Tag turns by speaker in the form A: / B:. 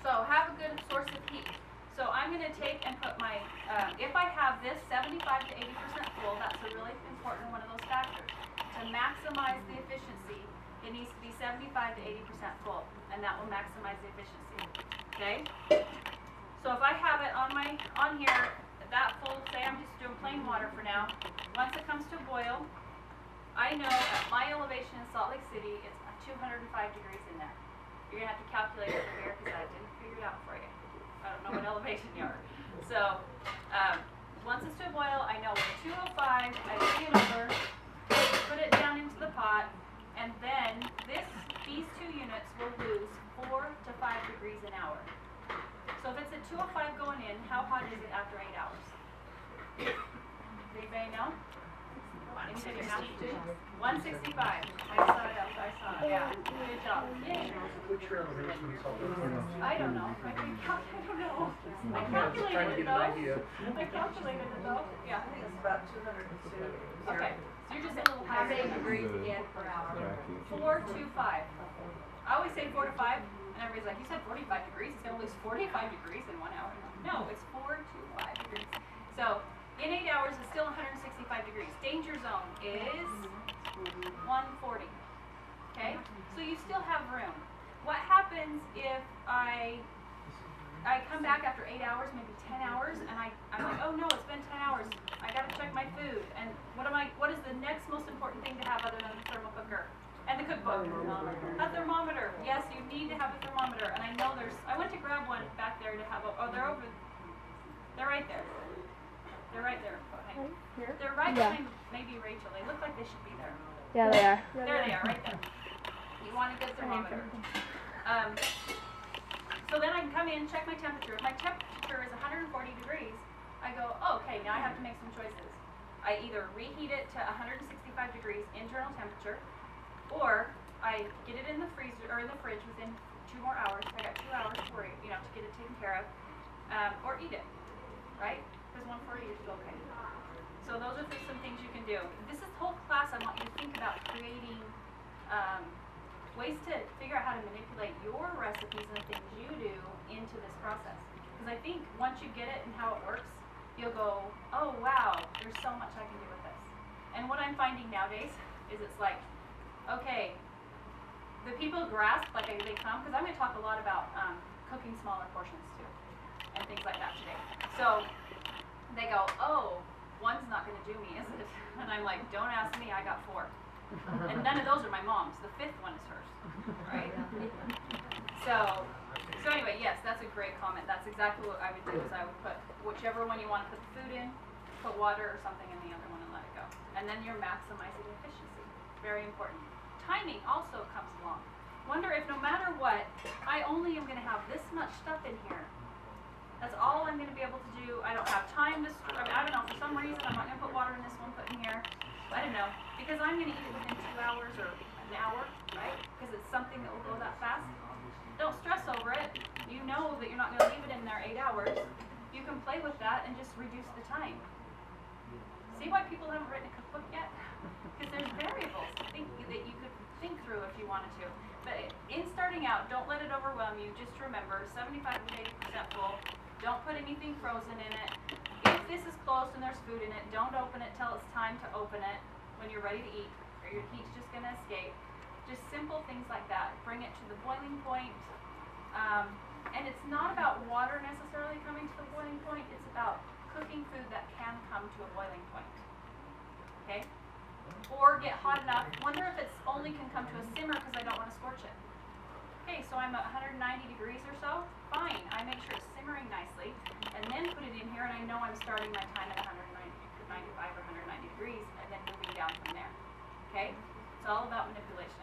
A: So have a good source of heat. So I'm going to take and put my, if I have this 75 to 80% full, that's a really important one of those factors. To maximize the efficiency, it needs to be 75 to 80% full, and that will maximize the efficiency. Okay? So if I have it on here, that full, say I'm just doing plain water for now, once it comes to a boil, I know at my elevation in Salt Lake City, it's 205 degrees in there. You're going to have to calculate it over here because I didn't figure it out for you. I don't know what elevation you are. So once it's to a boil, I know it's 205, I bring it over, put it down into the pot, and then these two units will lose 4 to 5 degrees an hour. So if it's at 205 going in, how hot is it after 8 hours? Anybody know? 165. I saw it up. I saw it. Yeah. Good job. Yay. I don't know. I don't know. I calculated it though. Yeah.
B: I think it's about 202.
A: Okay. So you're just a little higher.
B: 8 degrees again per hour.
A: 4 to 5. I always say 4 to 5, and everybody's like, you said 45 degrees. It's going to lose 45 degrees in 1 hour. No, it's 4 to 5 degrees. So in 8 hours, it's still 165 degrees. Danger zone is 140. Okay? So you still have room. What happens if I come back after 8 hours, maybe 10 hours, and I'm like, oh no, it's been 10 hours. I gotta check my food. And what is the next most important thing to have other than the thermal cooker? And the cookbook. A thermometer. Yes, you need to have a thermometer. And I know I went to grab one back there to have they're right there. They're right there.
C: Here?
A: They're right behind maybe Rachel. They look like they should be there.
C: Yeah, they are.
A: There they are, right there. You want a good thermometer. So then I can come in, check my temperature. If my temperature is 140 degrees, I go, oh, okay, now I have to make some choices. I either reheat it to 165 degrees internal temperature, or I get it in the freezer or in the fridge within 2 more hours. I got 2 hours to worry, to get it taken care of, or eat it, right? Because 140 is okay. So those are some things you can do. This is the whole class. I want you to think about creating ways to figure out how to manipulate your recipes and the things you do into this process. Because I think once you get it and how it works, you'll go, oh wow, there's so much I can do with this. And what I'm finding nowadays is it's like, okay, the people grasp, like they come, because I'm going to talk a lot about cooking smaller portions too, and things like that today. So they go, oh, one's not going to do me, is it? And I'm like, don't ask me, I got 4. And none of those are my mom's. The 5th one is hers, right? So anyway, yes, that's a great comment. That's exactly what I would do. Is I would put whichever one you want to put the food in, put water or something in the other one and let it go. And then you're maximizing efficiency. Very important. Timing also comes along. Wonder if no matter what, I only am going to have this much stuff in here. That's all I'm going to be able to do. I don't have time to, I don't know, for some reason I'm not going to put water in this one, put in here. I don't know, because I'm going to eat it within 2 hours or an hour, right? Because it's something that will go that fast. Don't stress over it. You know that you're not going to leave it in there 8 hours. You can play with that and just reduce the time. See why people haven't written a cookbook yet? Because there's variables that you could think through if you wanted to. But in starting out, don't let it overwhelm you. Just remember, 75 to 80% full. Don't put anything frozen in it. If this is closed and there's food in it, don't open it till it's time to open it when you're ready to eat, or your heat's just going to escape. Just simple things like that. Bring it to the boiling point. And it's not about water necessarily coming to the boiling point. It's about cooking food that can come to a boiling point. Okay? Or get hot enough. Wonder if it's only can come to a simmer because I don't want to scorch it. Okay, so I'm at 190 degrees or so. Fine. I make sure it's simmering nicely, and then put it in here, and I know I'm starting my time at 195 or 190 degrees, and then moving down from there. Okay? It's all about manipulation.